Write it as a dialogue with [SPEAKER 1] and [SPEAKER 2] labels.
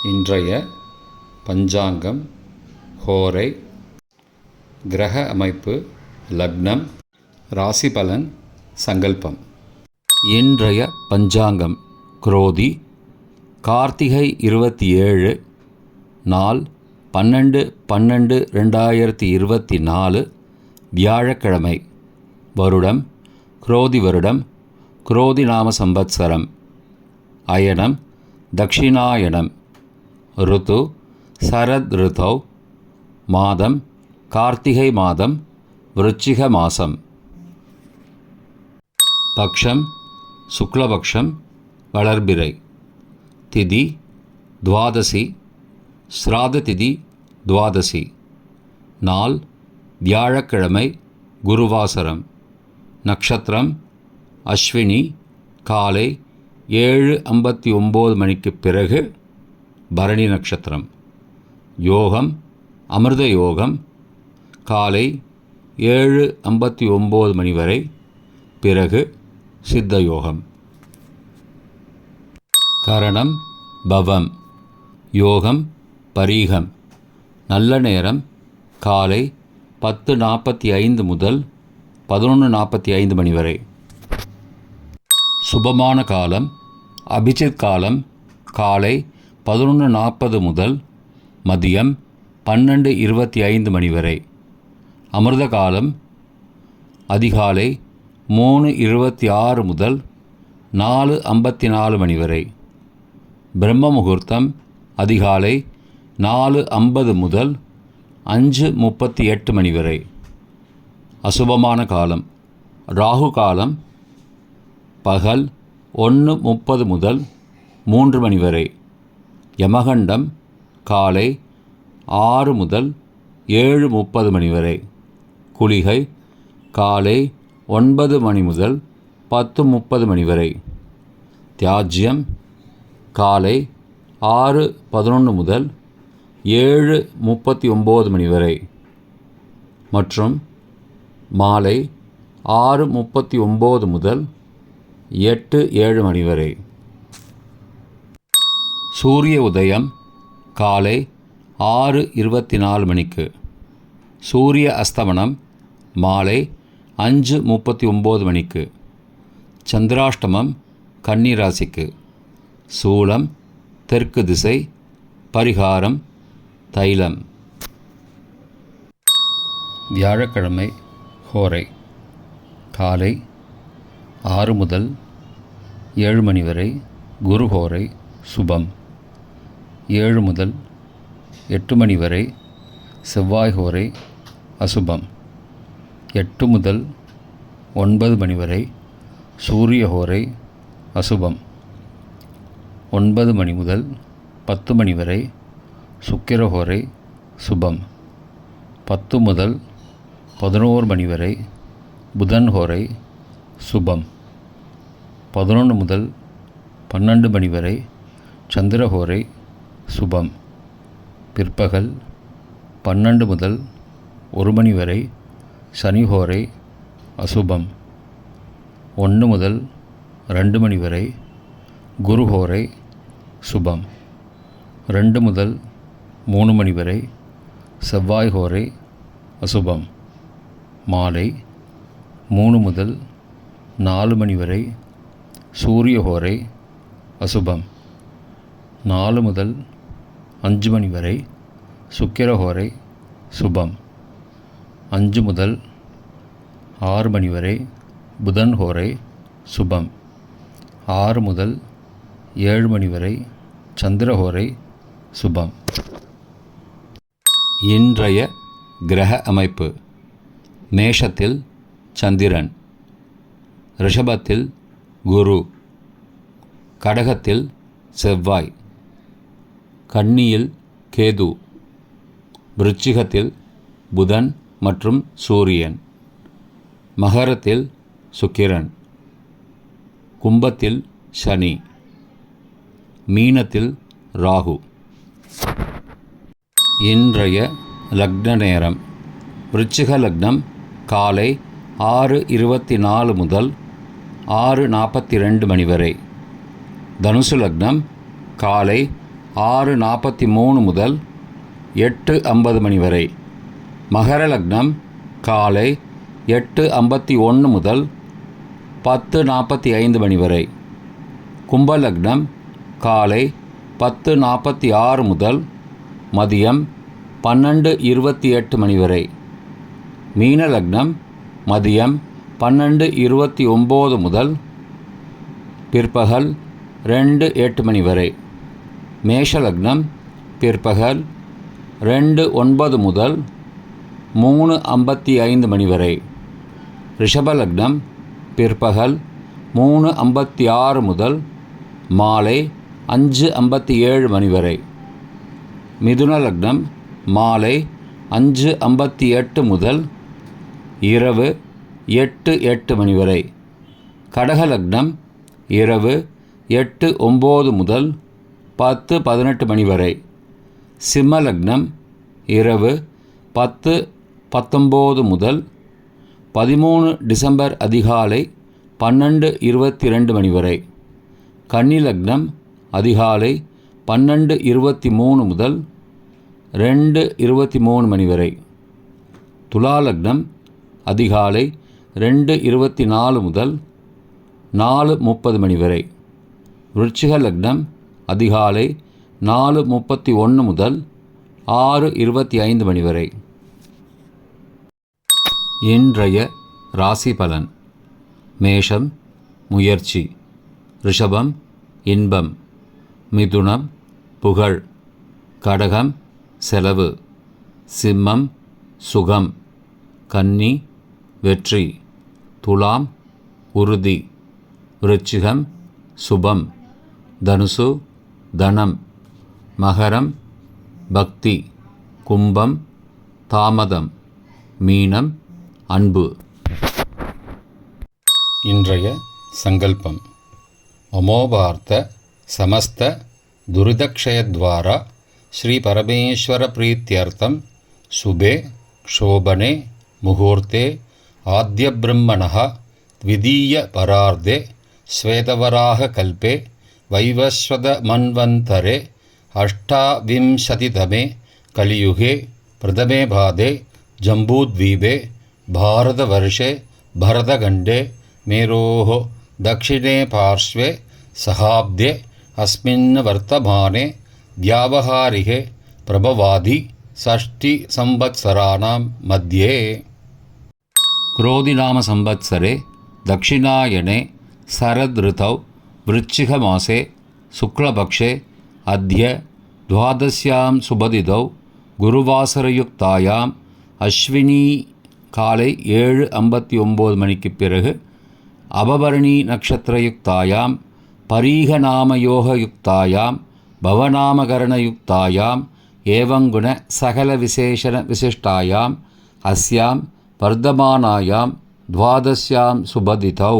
[SPEAKER 1] இன்றைய பஞ்சாங்கம், ஹோரை, கிரக அமைப்பு, லக்னம், ராசி பலன், சங்கல்பம். இன்றைய பஞ்சாங்கம் குரோதி, கார்த்திகை 27, நாள் 12/12/2024, வியாழக்கிழமை. வருடம் குரோதி வருடம், குரோதி நாம சம்பத்சரம். அயனம் தக்ஷிணாயனம். ருத்து சரத் ருத்தௌ. மாதம் கார்த்திகை மாதம், விருச்சிக மாசம். பக்ஷம் சுக்லபக்ஷம், வளர்பிறை. திதி துவாதசி, ஸ்ராத திதி துவாதசி. நாள் வியாழக்கிழமை, குருவாசரம். நட்சத்திரம் அஸ்வினி. காலை 7:59 மணிக்கு பிறகு பரணி நட்சத்திரம். யோகம் அமிர்த யோகம். காலை 7:59 மணி வரை, பிறகு சித்த யோகம். கரணம் பவம். யோகம் பரீகம். நல்ல நேரம் காலை 10:45 முதல் 11:45 மணி வரை. சுபமான காலம் அபிஜித் காலம் காலை 11:40 முதல் மதியம் 12:25 மணி வரை. அமிர்த காலம் அதிகாலை 3:26 முதல் 4:54 மணி வரை. பிரம்ம முகூர்த்தம் அதிகாலை 4:50 முதல் 5:38 மணி வரை. அசுபமான காலம் ராகு காலம் பகல் 1:30 முதல் 3 மணி வரை. யமகண்டம் காலை 6 முதல் 7:30 மணி வரை. குளிகை காலை 9 மணி முதல் 10:30 மணி வரை. தியாஜ்யம் காலை 6:11 முதல் 7:39 மணி வரை மற்றும் மாலை 6:39 முதல் 8-7 மணி வரை. சூரிய உதயம் காலை 6:24 மணிக்கு. சூரிய அஸ்தமனம் மாலை 5:39 மணிக்கு. சந்திராஷ்டமம் கன்னி ராசிக்கு. சூலம் தெற்கு திசை. பரிகாரம் தைலம். வியாழக்கிழமை ஹோரை. காலை 6 முதல் 7 மணி வரை குரு ஹோரை சுபம். 7 முதல் 8 மணி வரை செவ்வாய் ஹோரை அசுபம். 8 முதல் 9 மணி வரை சூரிய ஹோரை அசுபம். 9 மணி முதல் 10 மணி வரை சுக்கிர ஹோரை சுபம். 10 முதல் 11 மணி வரை புதன் ஹோரை சுபம். 11 முதல் 12 மணி வரை சந்திரஹோரை சுபம். பிற்பகல் 12 முதல் 1 மணி வரை சனிஹோரை அசுபம். 1 முதல் 2 மணி வரை குருஹோரை சுபம். 2 முதல் 3 மணி வரை செவ்வாய் ஹோரை அசுபம். மாலை 3 முதல் 4 மணி வரை சூரிய ஹோரை அசுபம். 4 முதல் 5 மணி வரை சுக்கிர ஹோரை சுபம். 5 முதல் 6 மணி வரை புதன் ஹோரை சுபம். 6 முதல் 7 மணி வரை சந்திர ஹோரை சுபம். இன்றைய கிரக அமைப்பு. மேஷத்தில் சந்திரன், ரிஷபத்தில் குரு, கடகத்தில் செவ்வாய், கன்னியில் கேது, விருச்சிகத்தில் புதன் மற்றும் சூரியன், மகரத்தில் சுக்கிரன், கும்பத்தில் சனி, மீனத்தில் ராகு. இன்றைய லக்ன நேரம். விருச்சிக லக்னம் காலை 6:24 முதல் 6:42 மணி வரை. தனுசு லக்னம் காலை 6:43 முதல் 8:50 மணி வரை. மகர லக்னம் காலை 8:51 முதல் 10:45 மணி வரை. கும்ப லக்னம் காலை 10:46 முதல் மதியம் 12:28 மணி வரை. மீன லக்னம் மதியம் 12:29 முதல் பிற்பகல் 2:08 மணி வரை. மேஷ லக்னம் பிற்பகல் 2:09 முதல் 3:55 மணி வரை. ரிஷப லக்னம் பிற்பகல் 3:56 முதல் மாலை 5:57 மணி வரை. மிதுன லக்னம் மாலை 5:58 முதல் இரவு 8:08 மணி வரை. கடக லக்னம் இரவு 8:09 முதல் 10:18 மணி வரை. சிம்ம லக்னம் இரவு 10:19 முதல் 13 டிசம்பர் அதிகாலை 12:22 மணி வரை. கன்னி லக்னம் அதிகாலை 12:23 முதல் 2:23 மணி வரை. துலா லக்னம் அதிகாலை 2:24 முதல் 4:30 மணி வரை. விருச்சிக லக்னம் அதிகாலை 4:31 முதல் 6:25 மணி வரை. இன்றைய ராசி பலன். மேஷம் முயற்சி, ரிஷபம் இன்பம், மிதுனம் புகழ், கடகம் செலவு, சிம்மம் சுகம், கன்னி வெற்றி, துலாம் உறுதி, விருச்சிகம் சுபம், தனுசு தனம், மகரம் பக்தி, கும்பம் தாமதம், மீனம் அன்பு. இன்றைய சங்கல்பம். மமோபார்த்த சமஸ்த துரிதக்ஷயத்வாரா ஸ்ரீ பரமேஸ்வர பிரீத்யர்த்தம் சுபே க்ஷோபனே முகூர்த்தே ஆத்ய பிரம்மணः த்விதீய பரார்த்தே ஸ்வேதவராக கல்பே வைவஸ்வத மன்வந்தரே அஷ்டாவிம்சதிதமே கலியுகே பிரதமே பாதே ஜம்பூத்வீபே பாரதவர்ஷே பரதகண்டே மேரோः தக்ஷிணே பார்ஷ்வே சகாப்தே அஸ்மின் வர்த்தமானே வியாவஹாரிகே பிரபவாதி षष्टि संवत्सराणां मध्ये. क्रोधिनाम संवत्सरे दक्षिणायने शरदृतौ वृश्चिकमासे शुक्लपक्षे अद्य द्वादश्यां शुभतिथौ गुरुवासरयुक्तायाम् अश्विनी காலை 7:59 மணிக்கு பிறகு அபபரணி நட்சத்திரயுக்தாயாம் பரீகநாமயோகயுக்தாயாம் பவநாமகரணயுக்தாயாம் ஏவங்குண சகல விசேஷண விசிஷ்டாயாம் அஸ்யாம் வர்த்தமானாயாம் துவாதஸ்யாம் சுபதிதௌ